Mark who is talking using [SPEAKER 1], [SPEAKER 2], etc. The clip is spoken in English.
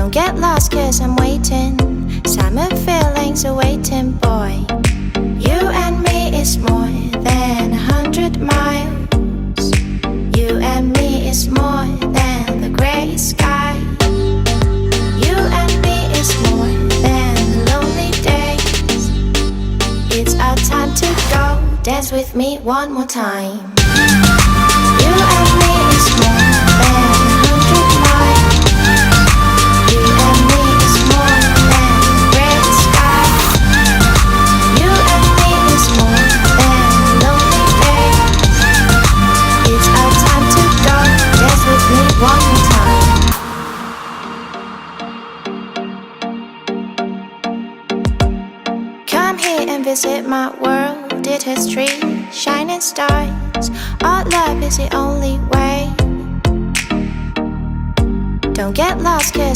[SPEAKER 1] Don't get lost cause I'm waiting. Summer feelings are waiting, boy. You and me is more than 100 miles. You and me is more than the gray sky. You and me is more than the lonely days. It's our time to go. Dance with me one more time. You and me is more than 100 miles. You and me is more than gray sky. You and me is more than lonely days. It's our time to go. Dance with me one more time. Come here and visit my world. It has trees, shining stars. Our love is the only way. Don't get lost cause